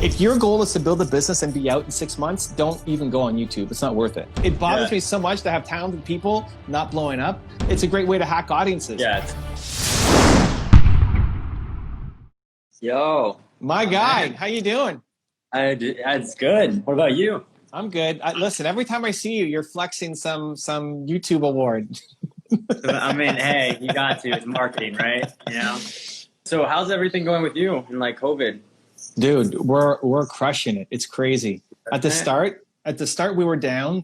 If your goal is to build a business and be out in 6 months, don't even go on YouTube. It's not worth it. It bothers me so much to have talented people not blowing up. It's a great way to hack audiences. Yeah. Yo. My guy, how you doing? It's good. What about you? I'm good. Listen, every time I see you, you're flexing some YouTube award. I mean, hey, you got to. It's marketing, right? You know? So how's everything going with you in like COVID? Dude, we're crushing it. It's crazy. At the start, we were down.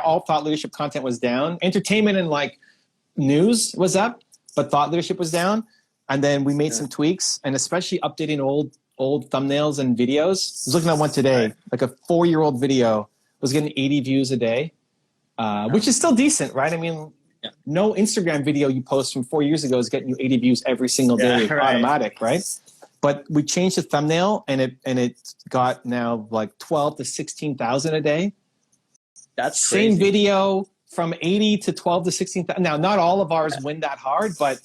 All thought leadership content was down. Entertainment and like news was up, but thought leadership was down. And then we made some tweaks, and especially updating old thumbnails and videos. I was looking at one today, like a 4-year-old video was getting 80 views a day, which is still decent, right? I mean, no Instagram video you post from 4 years ago is getting you 80 views every single day, automatic, right? But we changed the thumbnail, and it got now like 12 to 16,000 a day. That's crazy. Same video from 80 to 12 to 16,000. Now, not all of ours win that hard, but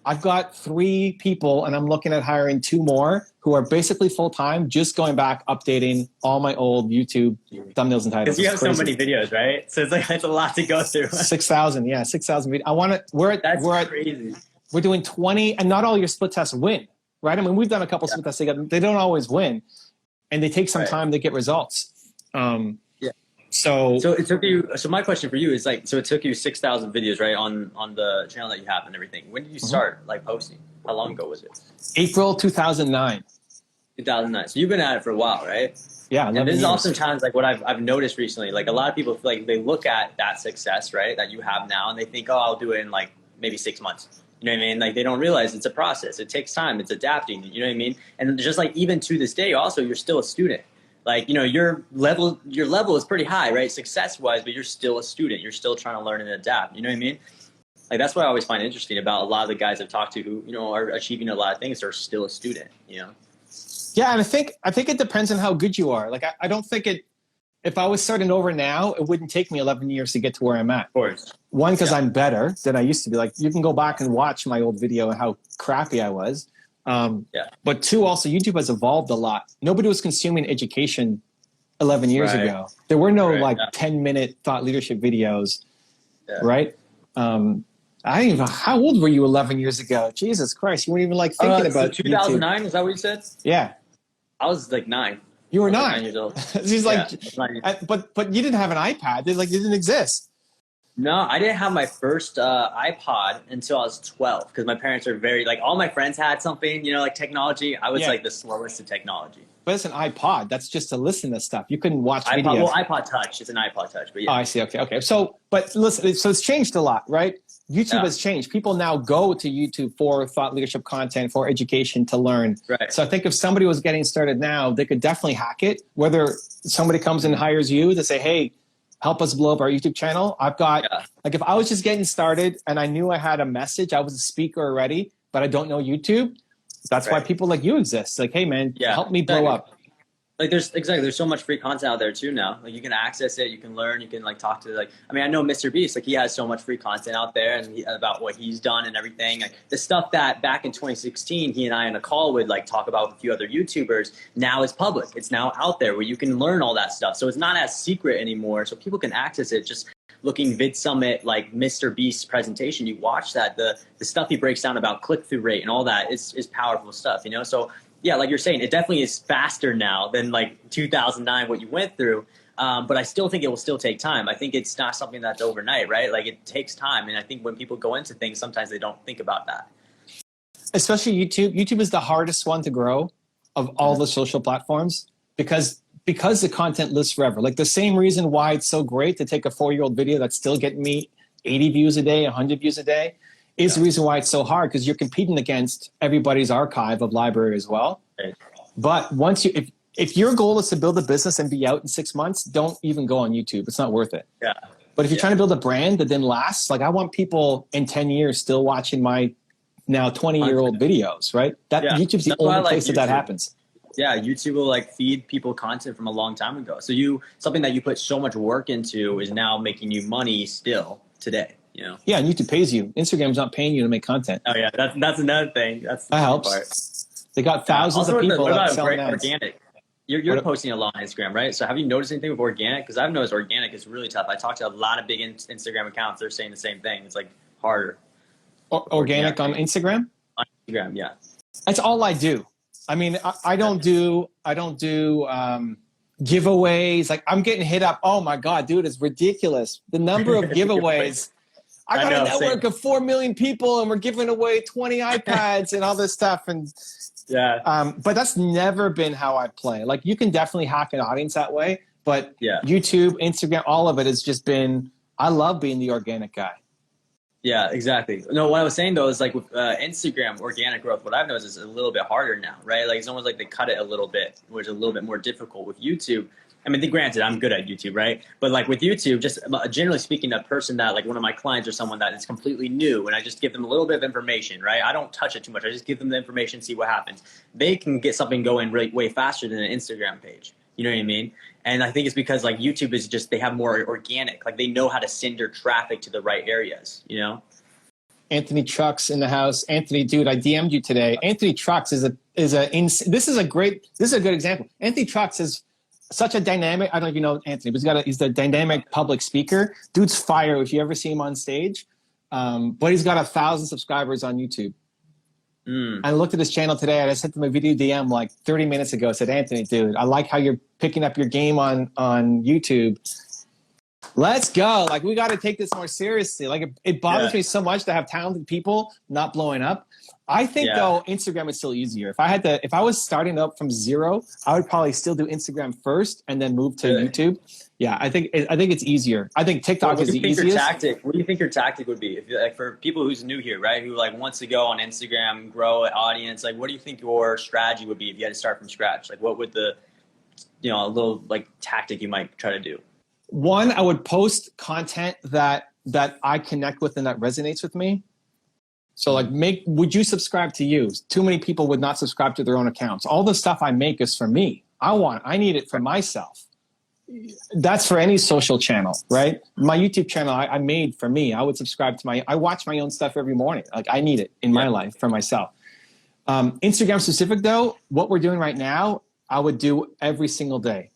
I've got 3 people, and I'm looking at hiring 2 more who are basically full-time, just going back, updating all my old YouTube thumbnails and titles. Because you have so many videos, right? So it's like, it's a lot to go through. 6,000, yeah, 6,000 videos. That's crazy. We're doing 20, and not all your split tests win, right? I mean, we've done a couple split tests together. They don't always win, and they take some time to get results. So it took you. So my question for you is like, so it took you 6,000 videos, right, on the channel that you have and everything. When did you start like posting? How long ago was it? April 2009. 2009. So you've been at it for a while, right? Yeah. And this is oftentimes like what I've noticed recently. Like a lot of people feel like they look at that success, right, that you have now, and they think, oh, I'll do it in like maybe 6 months. You know what I mean? Like they don't realize it's a process. It takes time. It's adapting. You know what I mean? And just like even to this day, also you're still a student. Like, you know, your level is pretty high, right? Success-wise, but you're still a student. You're still trying to learn and adapt. You know what I mean? Like, that's what I always find interesting about a lot of the guys I've talked to who, you know, are achieving a lot of things are still a student, you know? Yeah, and I think it depends on how good you are. Like, I don't think if I was starting over now, it wouldn't take me 11 years to get to where I'm at. Of course. One, because I'm better than I used to be. Like, you can go back and watch my old video and how crappy I was. But 2, also YouTube has evolved a lot. Nobody was consuming education 11 years ago. There were no 10-minute thought leadership videos, right? I don't even know, how old were you 11 years ago? Jesus Christ, you weren't even like thinking about 2009, YouTube. Is that what you said? Yeah. I was like 9. You were 9. 9 years old. She's like, but you didn't have an iPad. It didn't exist. No, I didn't have my first iPod until I was 12 because my parents are very, like, all my friends had something, you know, like technology. I was like the slowest to technology. But it's an iPod. That's just to listen to stuff. You couldn't watch videos. Well, iPod Touch. It's an iPod Touch, but yeah. Oh, I see. Okay. So, but listen, so it's changed a lot, right? YouTube has changed. People now go to YouTube for thought leadership content, for education to learn. Right. So I think if somebody was getting started now, they could definitely hack it. Whether somebody comes and hires you to say, hey, help us blow up our YouTube channel. I've got, like, if I was just getting started and I knew I had a message, I was a speaker already, but I don't know YouTube. That's why people like you exist. Like, hey man, help me blow up. Like there's so much free content out there too now. Like you can access it, you can learn, you can like talk to like, I mean, I know Mr. Beast, like he has so much free content out there and about what he's done and everything. Like the stuff that back in 2016, he and I in a call would like talk about with a few other YouTubers now is public. It's now out there where you can learn all that stuff. So it's not as secret anymore. So people can access it. Just looking VidSummit, like Mr. Beast's presentation, you watch that, the stuff he breaks down about click-through rate and all that is powerful stuff, you know? So yeah, like you're saying, it definitely is faster now than like 2009, what you went through. But I still think it will still take time. I think it's not something that's overnight, right? Like it takes time. And I think when people go into things, sometimes they don't think about that. Especially YouTube. YouTube is the hardest one to grow of all the social platforms because the content lives forever. Like the same reason why it's so great to take a 4-year-old video that's still getting me 80 views a day, 100 views a day, is the reason why it's so hard, because you're competing against everybody's archive of library as well. Right. But once if your goal is to build a business and be out in 6 months, don't even go on YouTube. It's not worth it. Yeah. But if you're trying to build a brand that then lasts, like I want people in 10 years still watching my now 20-year-old videos, right? YouTube's the only place that happens. Yeah, YouTube will like feed people content from a long time ago. So something that you put so much work into is now making you money still today. You know? Yeah, and YouTube pays you. Instagram's not paying you to make content. Oh yeah, that's another thing. That helps. They got thousands of people that sell ads. Organic. You're posting a lot on Instagram, right? So have you noticed anything with organic? Because I've noticed organic is really tough. I talked to a lot of big Instagram accounts. They're saying the same thing. It's like harder. Organic on Instagram? On Instagram, yeah. That's all I do. I mean, I don't do giveaways. Like, I'm getting hit up. Oh my God, dude, it's ridiculous. The number of giveaways. I got a network of 4 million people and we're giving away 20 iPads and all this stuff. And yeah. But that's never been how I play. Like, you can definitely hack an audience that way, but YouTube, Instagram, all of it has just been, I love being the organic guy. Yeah, exactly. No, what I was saying though is like with Instagram organic growth, what I've noticed is a little bit harder now, right? Like it's almost like they cut it a little bit, which is a little bit more difficult with YouTube. I mean, granted, I'm good at YouTube, right? But like with YouTube, just generally speaking, a person that like one of my clients or someone that is completely new, and I just give them a little bit of information, right? I don't touch it too much. I just give them the information, see what happens. They can get something going really way faster than an Instagram page. You know what I mean? And I think it's because like YouTube is just, they have more organic, like they know how to send your traffic to the right areas, you know? Anthony Trucks in the house. Anthony, dude, I DM'd you today. Anthony Trucks this is a good example. Anthony Trucks is such a dynamic, I don't know if you know Anthony, but he's the dynamic public speaker. Dude's fire if you ever see him on stage. But he's got 1,000 subscribers on YouTube. I looked at his channel today and I sent him a video DM like 30 minutes ago. I said, Anthony, dude, I like how you're picking up your game on YouTube. Let's go. Like, we got to take this more seriously. Like, it bothers me so much to have talented people not blowing up. I think though, Instagram is still easier. If I was starting up from zero, I would probably still do Instagram first and then move to YouTube. Yeah, I think it's easier. I think TikTok is the easiest. What do you think your tactic would be if like for people who's new here, right? Who like wants to go on Instagram, grow an audience? Like, what do you think your strategy would be if you had to start from scratch? Like, what would the a little like tactic you might try to do? One, I would post content that I connect with and that resonates with me. So like, would you subscribe to you? Too many people would not subscribe to their own accounts. All the stuff I make is for me. I need it for myself. That's for any social channel, right? My YouTube channel, I made for me. I would subscribe to I watch my own stuff every morning. Like, I need it in my life for myself. Instagram specific though, what we're doing right now, I would do every single day.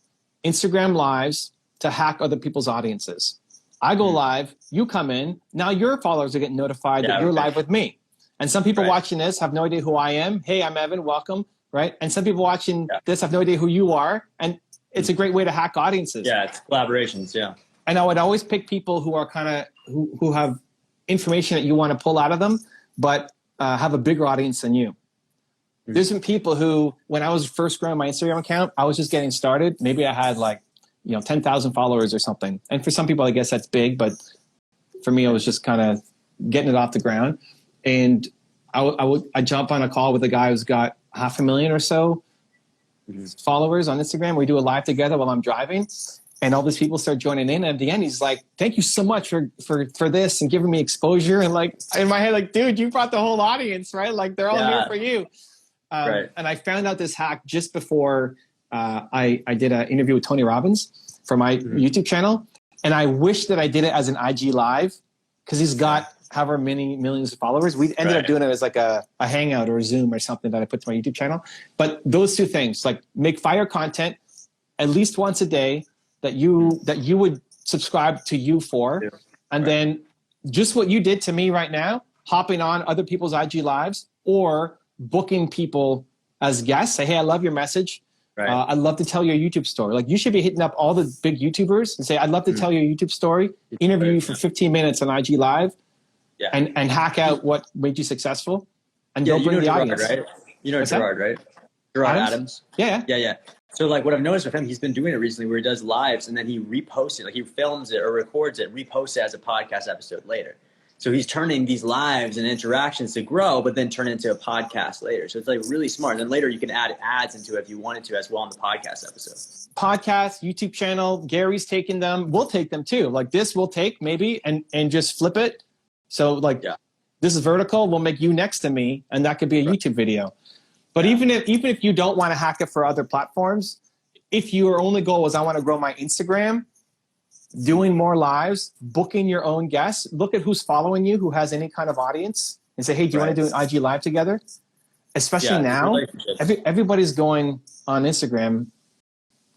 Instagram lives to hack other people's audiences. I go live, you come in, now your followers are getting notified that you're live with me. And some people watching this have no idea who I am. Hey, I'm Evan, welcome, right? And some people watching this have no idea who you are. And it's a great way to hack audiences. Yeah, it's collaborations, yeah. And I would always pick people who are kind of, who have information that you want to pull out of them, but have a bigger audience than you. There's some people who, when I was first growing my Instagram account, I was just getting started. Maybe I had like, 10,000 followers or something. And for some people, I guess that's big, but for me, it was just kind of getting it off the ground. And I jump on a call with a guy who's got 500,000 or so followers on Instagram. We do a live together while I'm driving, and all these people start joining in. And at the end, he's like, thank you so much for this and giving me exposure. And like, in my head, like, dude, you brought the whole audience, right? Like, they're all here for you. And I found out this hack just before I did an interview with Tony Robbins for my YouTube channel. And I wish that I did it as an IG live, because he's got however many millions of followers. We ended up doing it as like a Hangout or a Zoom or something that I put to my YouTube channel. But those two things, like, make fire content at least once a day that you would subscribe to you for. Yeah. And then just what you did to me right now, hopping on other people's IG lives or booking people as guests. Say, hey, I love your message. I'd love to tell your YouTube story. Like, you should be hitting up all the big YouTubers and say, I'd love to tell your YouTube story, interview you for 15 minutes on IG Live, and hack out what made you successful, and go bring the Gerard, audience. right? You know Gerard, right? Gerard Adams. Yeah. So like, what I've noticed with him, he's been doing it recently where he does lives and then he reposts it. Like, he films it or records it, reposts it as a podcast episode later. So he's turning these lives and interactions to grow, but then turn it into a podcast later. So it's like really smart. And then later you can add ads into it if you wanted to as well on the podcast episode. Podcast, YouTube channel, Gary's taking them. We'll take them too. Like, this we'll take maybe and just flip it. So like, this is vertical. We'll make you next to me, and that could be a YouTube video. But even if you don't want to hack it for other platforms, if your only goal is I want to grow my Instagram, doing more lives, booking your own guests, look at who's following you, who has any kind of audience, and say, hey, do you want to do an IG live together? Especially now, everybody's going on Instagram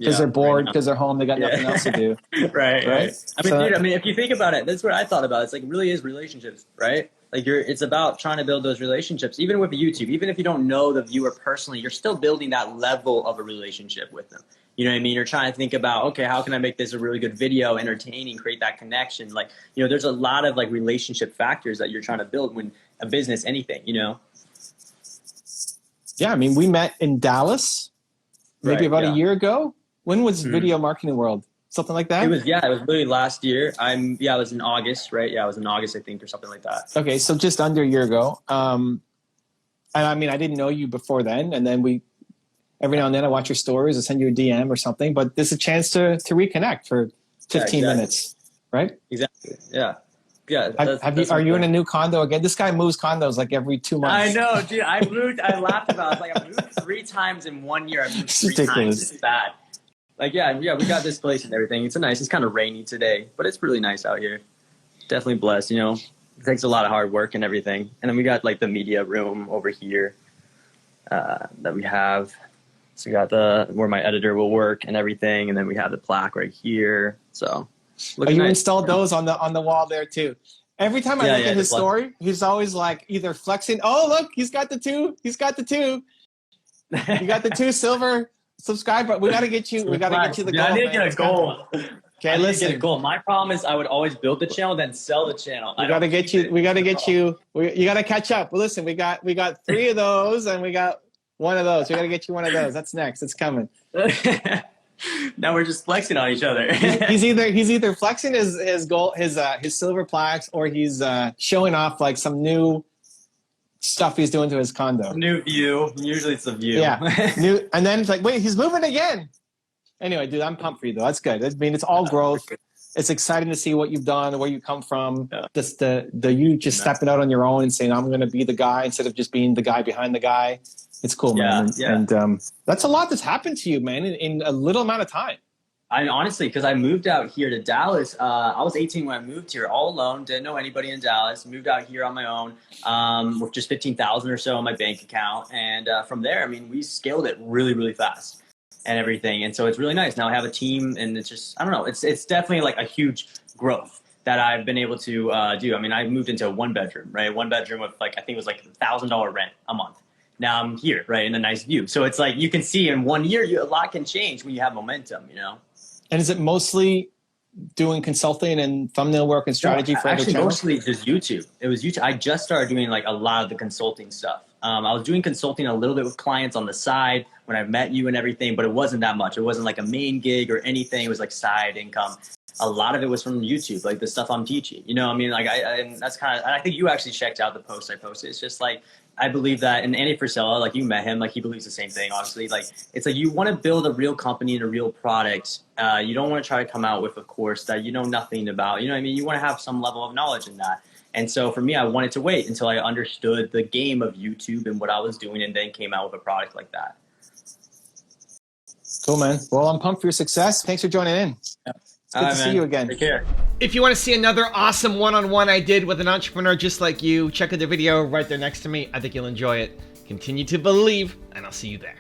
because they're bored, because they're home, they got nothing else to do. Right. I mean, So, dude, I mean, if you think about it, that's what I thought about. It's like, it really is relationships, right? Like it's about trying to build those relationships, even with YouTube. Even if you don't know the viewer personally, you're still building that level of a relationship with them. You know what I mean? You're trying to think about, okay, how can I make this a really good video, entertaining, create that connection? Like, you know, there's a lot of like relationship factors that you're trying to build when a business, anything, you know? Yeah, I mean, we met in Dallas maybe about a year ago. When was Video Marketing World? Something like that? It was literally last year. It was in August, right? Yeah, it was in August, I think, or something like that. Okay, so just under a year ago. And I mean, I didn't know you before then, and then every now and then I watch your stories or send you a DM or something, but this is a chance to reconnect for 15 minutes, right? Exactly. Yeah. Yeah. Are you in a new condo again? This guy moves condos like every 2 months. I know, dude. I laughed about it. I was like, I moved 3 times in 1 year. I moved It's 3 ridiculous. times. It's bad. Like, yeah, we got this place and everything. It's kind of rainy today, but it's really nice out here. Definitely blessed, you know. It takes a lot of hard work and everything. And then we got like the media room over here that we have. So we got where my editor will work and everything, and then we have the plaque right here. So you installed those on the wall there too. Every time I look at his story, he's always like either flexing. Oh, look, he's got the 2. He's got the 2. You got the 2 silver subscriber. We got to get you. We got to get you the gold. I need to get a goal. Okay, listen. Get a goal. My problem is I would always build the channel, then sell the channel. We got to get you. We got to get you. You got to catch up. Well, listen, we got 3 of those, and we got 1 of those. We got to get you 1 of those. That's next. It's coming. Now we're just flexing on each other. he's either flexing his gold, his silver plaques, or he's showing off like some new stuff he's doing to his condo. New view. Usually it's a view. Yeah. And then it's like, wait, he's moving again. Anyway, dude, I'm pumped for you though. That's good. I mean, it's all growth. It's exciting to see what you've done, where you come from. Yeah. Just you just stepping out on your own and saying, I'm going to be the guy instead of just being the guy behind the guy. It's cool, man. And that's a lot that's happened to you, man, in a little amount of time. I honestly, because I moved out here to Dallas. I was 18 when I moved here, all alone. Didn't know anybody in Dallas. Moved out here on my own with just 15,000 or so in my bank account, and from there, I mean, we scaled it really, really fast and everything. And so it's really nice. Now I have a team, and it's just, I don't know. It's definitely like a huge growth that I've been able to do. I mean, I moved into a 1-bedroom, right? 1-bedroom with like, I think it was like $1,000 rent a month. Now I'm here, right, in a nice view. So it's like you can see in 1 year, a lot can change when you have momentum, you know. And is it mostly doing consulting and thumbnail work and strategy for other channels? Mostly just YouTube. It was YouTube. I just started doing like a lot of the consulting stuff. I was doing consulting a little bit with clients on the side when I met you and everything, but it wasn't that much. It wasn't like a main gig or anything. It was like side income. A lot of it was from YouTube, like the stuff I'm teaching. You know, I mean, like and that's kind of. I think you actually checked out the post I posted. It's just like, I believe that, and Andy Frisella, like you met him, like he believes the same thing, obviously. Like, it's like you want to build a real company and a real product. You don't want to try to come out with a course that you know nothing about. You know what I mean? You want to have some level of knowledge in that. And so for me, I wanted to wait until I understood the game of YouTube and what I was doing, and then came out with a product like that. Cool, man. Well, I'm pumped for your success. Thanks for joining in. Yeah. It's good to see you again. Take care. If you want to see another awesome one-on-one I did with an entrepreneur just like you, check out the video right there next to me. I think you'll enjoy it. Continue to believe, and I'll see you there.